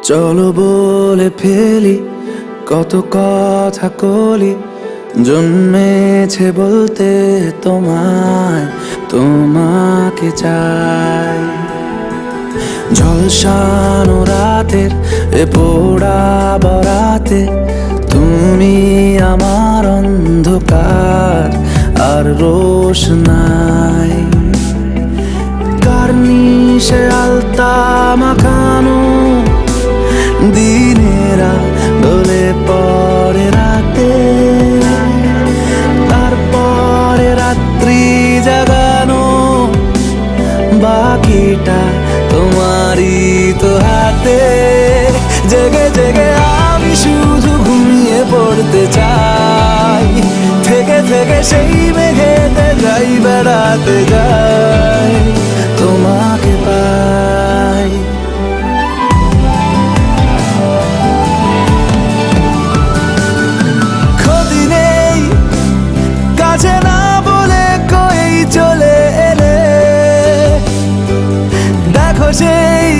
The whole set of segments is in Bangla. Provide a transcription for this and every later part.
চলো বলে ফেলি কত কথা কলি, জন্মেছে বলতে তোমায়, তোমাকে চাই। ঝলসানো রাতের এ পোড়া বরাতে তুমি আমার অন্ধকার আর রোশনাই। কার্নিশে আলতা মাখানো দিনেরা ডলে পরে রাতে, তারপরে রাত্রি জাগানো বাকিটা তোমারই তো হাতে। জেগে জেগে আমি শুধু ঘুমিয়ে পড়তে চাই, থেকে থেকে সেই মেঘেতে যাই বেড়াতে যাই, তোমাকে পাই। ক্ষতি নেই কাছে না বলে কই চলে এলে, দেখো সেই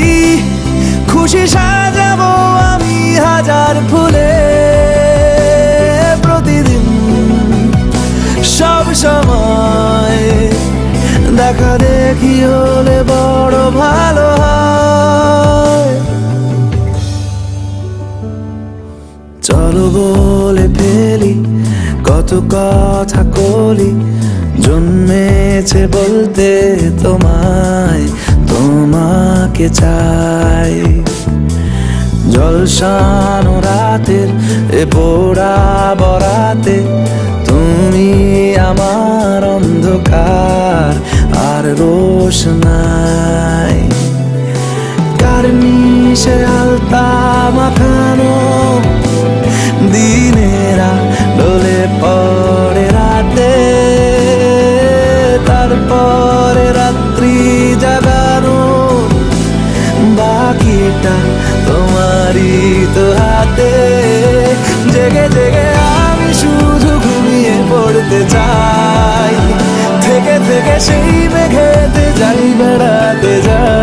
খুশি সাজাবো আমি হাজার ফুলে। প্রতিদিন সব সময় দেখা দেখি হলে বড় ভালো হয়। চলো বলে ফেলি কত কথা কলি, জন্মেছে বলতে তোমায়, তোমাকে চাই। ঝলসানো রাতের এ পোড়া বরাতে তুমি আমার অন্ধকার আর রোশনাই। কার্নিশে আলতা মাখানো দিনেরা ডলে পড়ে রাতে, তারপরে রাত্রি জাগানো বাকিটা তোমারই তো হাতে। জেগে জেগে আমি শুধু ঘুমিয়ে পড়তে চাই, থেকে থেকে সেই মেঘেতে যাই বেড়াতে যাই।